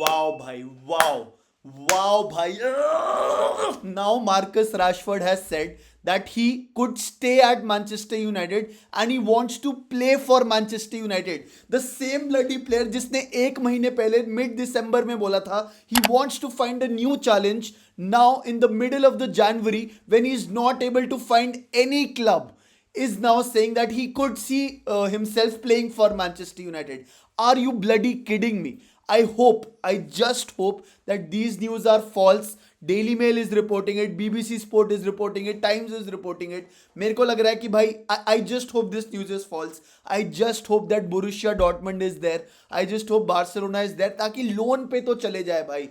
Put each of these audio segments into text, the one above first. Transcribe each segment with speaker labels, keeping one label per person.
Speaker 1: Wow, bhai. Wow. Wow, bhai. Now Marcus Rashford has said that he could stay at Manchester United and he wants to play for Manchester United. The same bloody player जिसने एक महीने पहले mid दिसंबर में बोला था he wants to find a new challenge now in the middle of the January when he is not able to find any club is now saying that he could see himself playing for Manchester United. Are you bloody kidding me? I just hope that these news are false. Daily Mail is reporting it, BBC Sport is reporting it, Times is reporting it. मेरे को लग रहा है कि भाई I just hope this news is false. I just hope that Borussia Dortmund is there. I just hope Barcelona is there ताकि loan पे तो चले जाए भाई.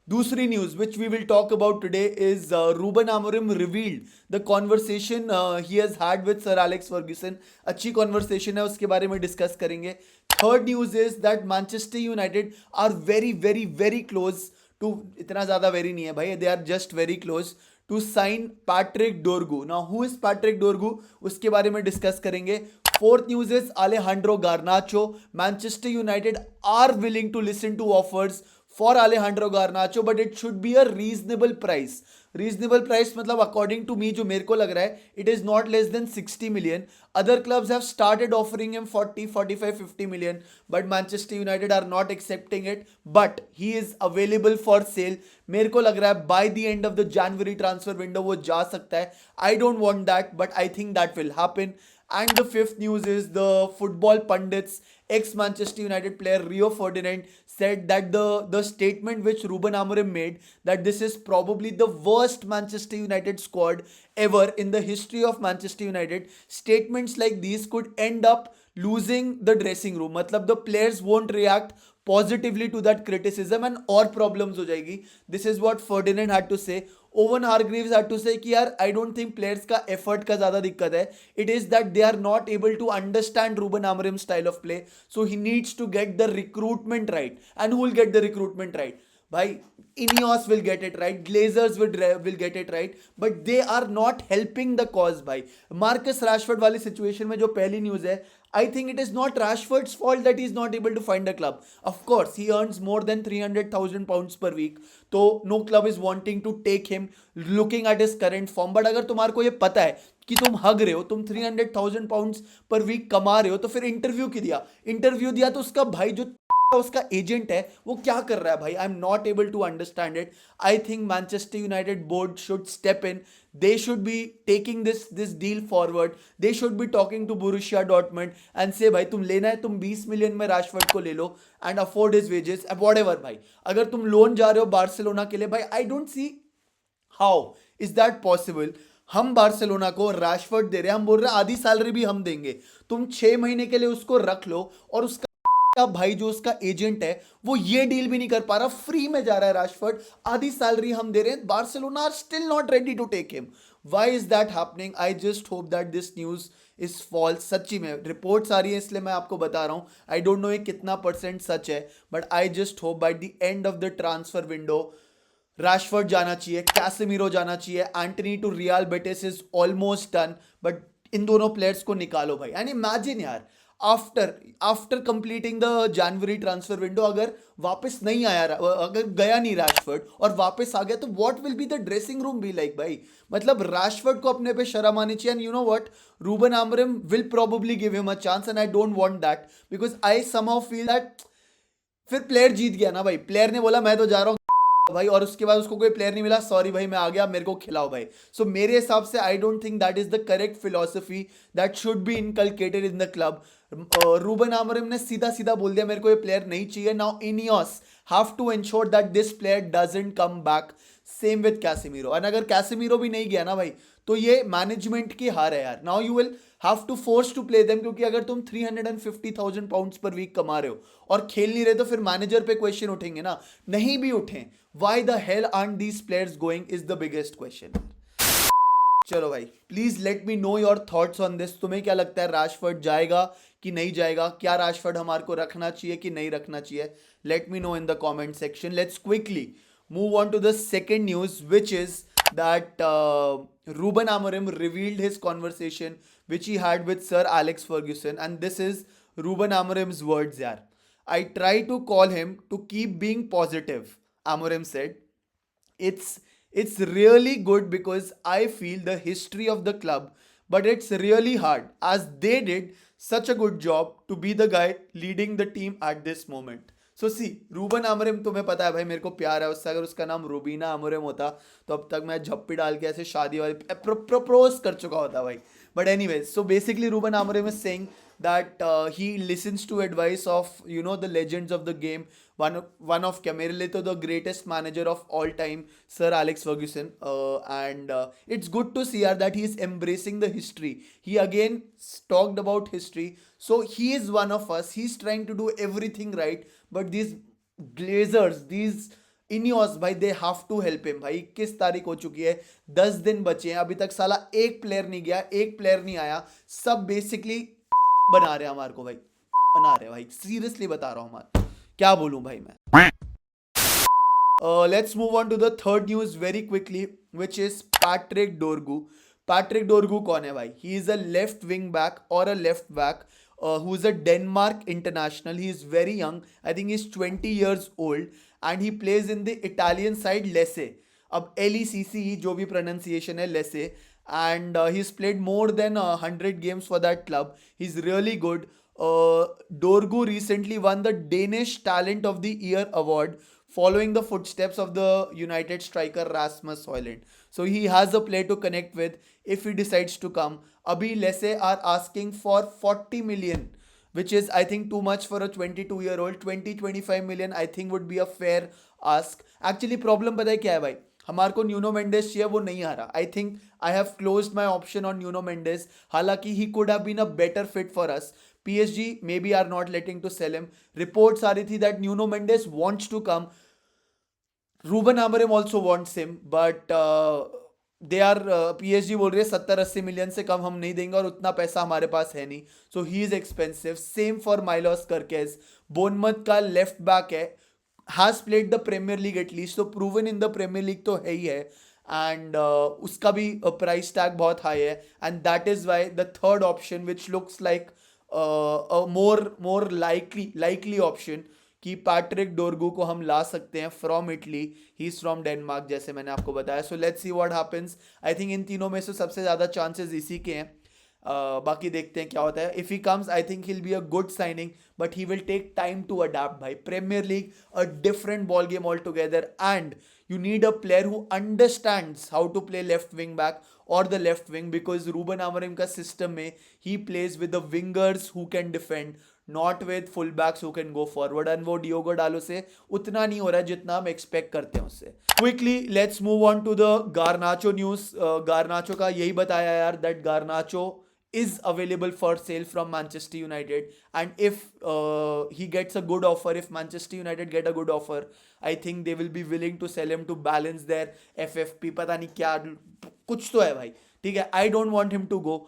Speaker 1: दूसरी news which we will talk about today is Ruben Amorim revealed the conversation he has had with Sir Alex Ferguson. अच्छी conversation है, उसके बारे में डिस्कस करेंगे. Third news is that Manchester United are very very very close to, इतना ज्यादा very नहीं है भाई, they are just very close to sign Patrick Dorgu. Now who is Patrick Dorgu, उसके बारे में डिस्कस करेंगे. Fourth news is Alejandro Garnacho. Manchester United are willing to listen to offers for Alejandro Garnacho, but it should be a reasonable price. Reasonable price मतलब according to me जो मेरे को लग रहा है it is not less than 60 million. Other clubs have started offering him 40, 45, 50 million, but Manchester United are not accepting it. But he is available for sale. मेरे को लग रहा है by the end of the January transfer window वो जा सकता है. I don't want that, but I think that will happen. And the fifth news is the football pundits, ex-Manchester United player Rio Ferdinand said that the statement which Ruben Amorim made, that this is probably the worst Manchester United squad ever in the history of Manchester United. Statements like these could end up losing the dressing room. मतलब the players won't react positively to that criticism and और problems हो जाएगी. This is what Ferdinand had to say. Owen Hargreaves had to say कि यार I don't think players का effort का ज्यादा दिक्कत है. It is that they are not able to understand Ruben Amorim style of play, so he needs to get the recruitment right. And who will get the recruitment right भाई? Ineos will get it right, Glazers will get it right, but they are not helping the cause भाई. Marcus Rashford वाली situation में जो पहली news है, I think it is not Rashford's fault that he is not able to find a club. Of course, he earns more than 300,000 pounds per week, तो no club is wanting to take him looking at his current form. But अगर तुम्हारे को ये पता है कि तुम हग रहे हो, तुम 300,000 pounds पर वीक कमा रहे हो, तो फिर इंटरव्यू दिया तो उसका भाई जो उसका एजेंट है वो क्या कर रहा है भाई? I am not able to understand it. I think Manchester United board should step in. They should be taking this deal forward. They should be talking to Borussia Dortmund and say भाई तुम लेना है, तुम 20 million में Rashford को ले लो and afford his wages whatever भाई. अगर तुम लोन जा रहे हो बार्सिलोना के लिए भाई, I don't see how is that possible. हम बार्सिलोना को राशफोर्ड दे रहे हैं, हम बोल रहे हैं आधी सैलरी भी हम देंगे, तुम 6 महीने के लिए उसको रख लो. और उसका भाई जो उसका एजेंट है वो ये डील भी नहीं कर पा रहा, फ्री में जा रहा है राशफोर्ड, आधी सैलरी हम दे रहे हैं. Barcelona are still not ready to take him. Why is that happening? I just hope that this news is false. सच्ची में रिपोर्ट्स आ रही है इसलिए मैं आपको बता रहा हूं. आई डोंट नो ये कितना परसेंट सच है, but I just hope by the end of the transfer window Rashford जाना चाहिए, कैसेमीरो जाना चाहिए, Antony to Real Betis is almost done, but इन दोनों प्लेयर्स को निकालो भाई. एंड इमेजिन यार, after completing the January transfer window अगर वापस नहीं आया, अगर गया नहीं राशफोर्ड और वापस आ गया, तो what will be the dressing room be like भाई? मतलब राशफोर्ड को अपने पे शर्म आनी चाहिए. And you know what, Ruben Amorim will probably give him a chance and I don't want that, because I somehow feel that फिर player जीत गया ना भाई. प्लेयर ने बोला मैं तो जा रहा हूँ भाई, और उसके बाद उसको कोई प्लेयर नहीं मिला, सॉरी भाई मैं आ गया, मेरे को खिलाओ भाई. सो मेरे हिसाब से I don't think that is the correct philosophy that should be inculcated in the club. Ruben Amorim ने सीधा सीधा बोल दिया मेरे को ये प्लेयर नहीं चाहिए. Now INEOS have to ensure that this player doesn't come back. Same with Casemiro. And अगर कैसेमीरो भी नहीं गया ना भाई, तो ये मैनेजमेंट की हार है यार. Now you will have to force to play them, क्योंकि अगर तुम 350,000 पाउंड्स पर वीक कमा रहे हो और खेल नहीं रहे, तो फिर मैनेजर पे क्वेश्चन उठेंगे ना. नहीं भी उठे, why the hell aren't these players going is the biggest question. चलो भाई, please let me know your thoughts on this. तुम्हें क्या लगता है, राशफोर्ड जाएगा कि नहीं जाएगा? क्या राशफोर्ड हमारे को रखना चाहिए कि नहीं रखना चाहिए? Late me no in the comment section. Let's quickly move on to the second news, which is that Ruben Amorim revealed his conversation which he had with Sir Alex Ferguson, and this is Ruben Amorim's words यार. I try to call him to keep being positive, Amorim said. It's really good because I feel the history of the club, but it's really hard as they did such a good job to be the guy leading the team at this moment. So see, Ruben Amorim, तुम्हें पता है भाई मेरे को प्यार है उससे. अगर उसका नाम रूबीना आमोरिम होता तो अब तक मैं झप्पी डाल के ऐसे शादी वाली प्रपोज कर चुका होता भाई. But anyways, so basically Ruben Amorim is saying that he listens to advice of the legends of the game. One of क्या मेरे लिए तो the greatest manager of all time, Sir Alex Ferguson. And it's good to see that he is embracing the history. He again talked about history. So he is one of us. He's trying to do everything right. But these Glazers, these Ineos भाई, they have to help him भाई. 21 तारीख हो चुकी है, 10 दिन बचे हैं, अभी तक साला एक प्लेयर नहीं गया, एक प्लेयर नहीं आया. सब बेसिकली बना रहे हैं हमारे को भाई, बना रहे हैं भाई. सीरियसली बता रहा हूँ हमारे, क्या बोलूँ भाई मैं. Let's move on to the third news very quickly, which is Patrick Dorgu. Patrick Dorgu कौन है भाई? He is a left wing back or a left back who is a Denmark international. He is very young. I think he's 20 years old and he plays in the Italian side Lecce. अब LECCE जो भी pronunciation है, Lecce. And he's played more than 100 games for that club. He's really good. Dorgu recently won the Danish Talent of the Year award following the footsteps of the United striker Rasmus Højlund. So he has a player to connect with if he decides to come. Abhi Lecce are asking for 40 million, which is I think too much for a 22-year-old. 20-25 million I think would be a fair ask. Actually problem पता है क्या है भाई, हमारे को न्यूनो Mendes चाहिए, वो नहीं आ रहा. I think I have closed my option on Nuno Mendes. हालांकि he could have been a better fit for us. PSG maybe are not letting to sell him. Reports आ रही थी that Nuno Mendes wants to come. Ruben Amorim also wants him, but they are PSG बोल रही है 70-80 million से कम हम नहीं देंगे और उतना पैसा हमारे पास है नहीं. So he is expensive. Same for Milos Kerkez. Bournemouth का लेफ्ट बैक है, has played the Premier League at least, so proven in the Premier League तो है ही है. And उसका भी प्राइस टैग बहुत हाई है. And that is why the third option which looks like a more likely option कि Patrick डोरगू को हम ला सकते हैं from Italy. He is from Denmark जैसे मैंने आपको बताया. So let's see what happens. I think in तीनों में से सबसे ज़्यादा चांसेस इसी के हैं. बाकी देखते हैं क्या होता है. If he comes I think he will be a good signing, but he will take time to adapt भाई. Premier League a different ball game all together and you need a player who understands how to play left wing back or the left wing, because Ruben Amorim का system में he plays with the wingers who can defend, not with fullbacks who can go forward. and वो Diogo Dalot से उतना नहीं हो रहा है जितना हम expect करते हैं उससे. Quickly let's move on to the Garnacho news. Garnacho का यही बताया यार that Garnacho is available for sale from Manchester United, and if he gets a good offer, if Manchester United get a good offer, I think they will be willing to sell him to balance their FFP. पता नहीं क्या कुछ तो है भाई, ठीक है. I don't want him to go.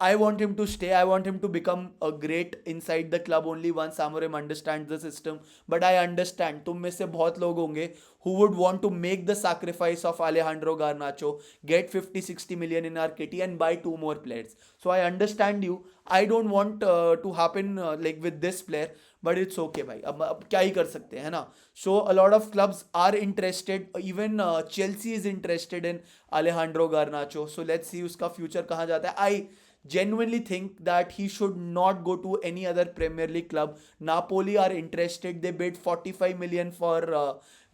Speaker 1: I want him to stay. I want him to become a great inside the club only once Amorim understands the system. But I understand तुम में से बहुत लोग होंगे who would want to make the sacrifice of Alejandro Garnacho, get 50-60 million in our kitty and buy 2 more players. So I understand you. I don't want to happen like with this player, but it's okay भाई. अब क्या ही कर सकते हैं ना. So a lot of clubs are interested. Even Chelsea is interested in Alejandro Garnacho. So let's see उसका future कहाँ जाता है. I genuinely think that he should not go to any other Premier League club. Napoli are interested. They bid 45 million for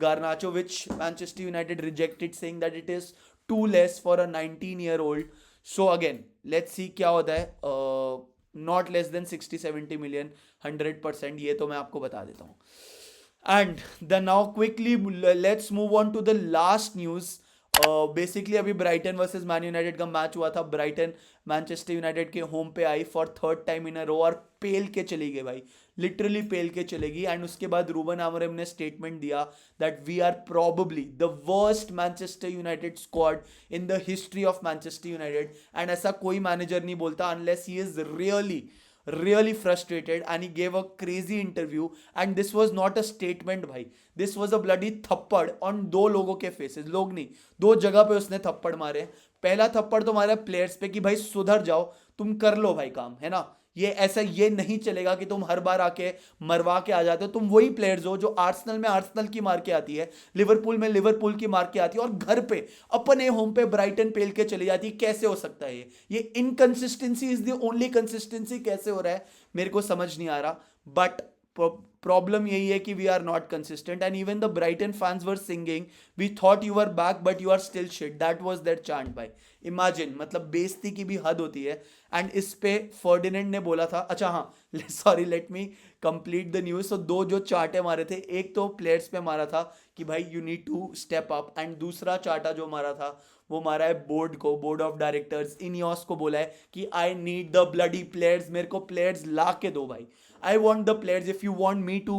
Speaker 1: Garnacho, which Manchester United rejected, saying that it is too less for a 19-year-old. So again, let's see क्या होता है. Not less than 60-70 million, 100%. ये तो मैं आपको बता देता हूँ. And then now quickly let's move on to the last news. Basically अभी ब्राइटन वर्सेस मैन यूनाइटेड का मैच हुआ था. ब्राइटन मैनचेस्टर यूनाइटेड के होम पे I for third time in अ रो और पेल के चली गई भाई, लिटरली पेल के चलेगी. एंड उसके बाद रूबन आमोरिम ने स्टेटमेंट दिया that we are probably the worst Manchester United squad in the history of Manchester United. And ऐसा कोई मैनेजर नहीं बोलता unless he is really frustrated, and he gave a crazy interview. And this was not a statement भाई, this was a bloody थप्पड़ on 2 लोगों के faces. लोग नहीं, 2 जगह पे उसने थप्पड़ मारे. पहला थप्पड़ तो मारा प्लेयर्स पे कि भाई सुधर जाओ, तुम कर लो भाई काम, है ना. ये ऐसा ये नहीं चलेगा कि तुम हर बार आके मरवा के आ जाते हो। तुम वही प्लेयर्स हो जो आर्सेनल में आर्सेनल की मार के आती है, लिवरपूल में लिवरपूल की मार के आती है, और घर पे अपने होम पे ब्राइटन पेल के चली जाती है। कैसे हो सकता है ये inconsistency is the only consistency. कैसे हो रहा है मेरे को समझ नहीं आ रहा, बट प्रॉब्लम यही है कि we are not consistent. And even the Brighton fans were singing we thought you are back but you are still shit, that was their chant भाई। इमेजिन, मतलब बेइज्जती की भी हद होती है। एंड इस पे फर्डिनेंड ने बोला था, अच्छा हाँ sorry let me complete the news. तो दो जो चाटे मारे थे, एक तो प्लेयर्स पे मारा था कि भाई you need to step up, and दूसरा चाटा जो मारा था वो मारा है बोर्ड को, बोर्ड ऑफ डायरेक्टर्स इनियोस को बोला है कि I need the bloody players, मेरे को प्लेयर्स ला के दो भाई। I want the players. If you want me to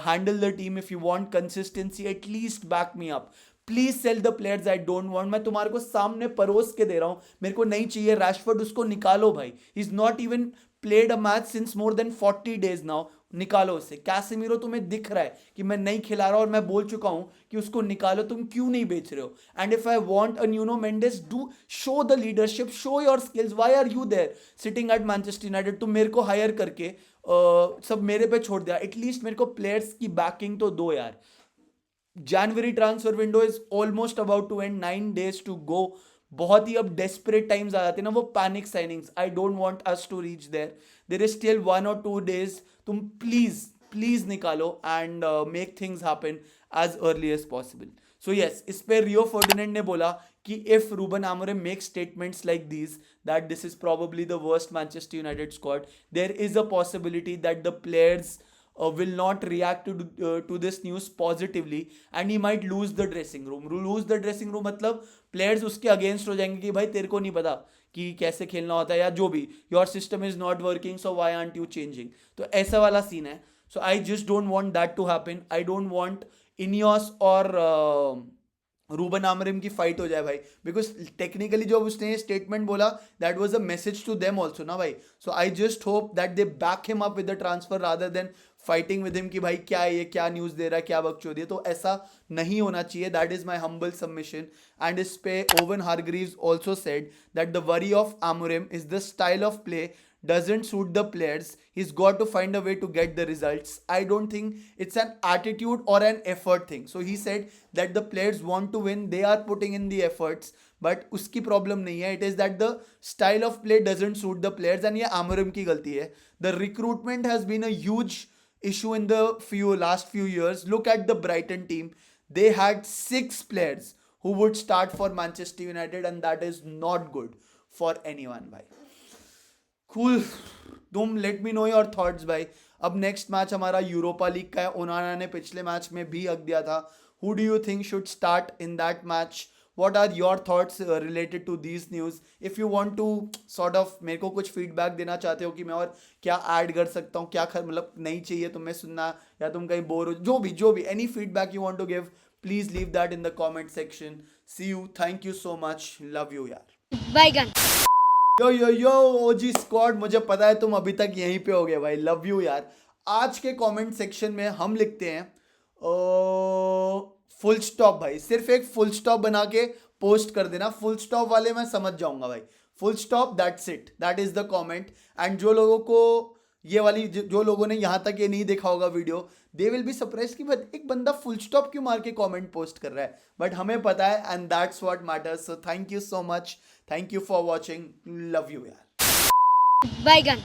Speaker 1: handle the team, if you want consistency, at least back me up. Please sell the players I don't want. मैं तुम्हारे को सामने परोस के दे रहा हूं, मेरे को नहीं चाहिए रैशफोर्ड, उसको निकालो भाई। Is not even played a match since more than 40 days now, निकालो उसे। कैसेमीरो तुम्हें दिख रहा है कि मैं नहीं खिला रहा और मैं बोल चुका हूं कि उसको निकालो, तुम क्यों नहीं बेच रहे हो? And if I want a Nuno Mendes, do show the leadership, show your skills. Why are you there sitting at Manchester United? तुम मेरे को हायर करके सब मेरे पे छोड़ दिया। एटलीस्ट मेरे को प्लेयर्स की बैकिंग तो दो यार। January transfer window is almost about to end, 9 days to go. बहुत ही अब डेस्परेट टाइम्स आ जाते हैं ना, वो panic signings. I don't want us to reach there is still 1 or 2 days। तुम प्लीज प्लीज निकालो and make things happen as early as possible. So yes, इस पे रियो फर्डिनेंड ने बोला कि if Ruben Amorim make statements like these that this is probably the worst Manchester United squad, there is a possibility that the players will not react to this news positively and he might lose the dressing room. Lose the dressing room मतलब players उसके against हो जाएंगे कि भाई तेरे को नहीं पता कि कैसे खेलना होता है, या जो भी your system is not working so why aren't you changing. तो ऐसा वाला सीन है। So I just don't want that to happen. I don't want Ineos और रूबन आमोरिम की फाइट हो जाए भाई, बिकॉज टेक्निकली जो उसने स्टेटमेंट बोला that was a message to them also ना भाई। So I just hope that they back him up with the transfer rather than fighting with him कि भाई क्या है ये, क्या न्यूज़ दे रहा है, क्या बकचोदी है। तो ऐसा नहीं होना चाहिए। That is my humble submission. And इस पे Owen Hargreaves also said that the worry of Amorim is the style of play doesn't suit the players. He's got to find a way to get the results. I don't think it's an attitude or an effort thing. So he said that the players want to win, they are putting in the efforts, but उसकी problem नहीं है. It is that the style of play doesn't suit the players, and ये आमोरिम की गलती है. The recruitment has been a huge issue in the last few years. Look at the Brighton team. They had 6 players who would start for Manchester United, and that is not good for anyone भाई. Cool, तुम late me know your thoughts भाई. अब next match हमारा Europa league का है. ओनाना ने पिछले match में भी हक दिया था. Who do you think should start in that match? What are your thoughts related to these news? If you want to sort of मेरे को कुछ फीडबैक देना चाहते हो कि मैं और क्या ऐड कर सकता हूँ, क्या मतलब नहीं चाहिए तुम्हें सुनना, या तुम कहीं बोर हो, जो भी any feedback you want to give, please leave that in the comment section. See you, thank you so much, love you यार.
Speaker 2: बैगन.
Speaker 1: यो ओजी स्क्वाड, मुझे पता है तुम अभी तक यहीं पे हो गए भाई. लव यू यार. आज के कमेंट सेक्शन में हम लिखते हैं फुल स्टॉप भाई. सिर्फ एक फुल स्टॉप बना के पोस्ट कर देना. फुल स्टॉप वाले मैं समझ जाऊंगा भाई. Full stop, that's it, that is the comment. And जो लोगों को ये वाली, जो लोगों ने यहाँ तक ये नहीं देखा होगा video, they will be surprise कि एक बंदा फुल स्टॉप क्यों मार के कमेंट पोस्ट कर रहा है. बट हमें पता है, and that's what matters. So thank you so much, thank you for watching, love you यार.
Speaker 2: बैगन.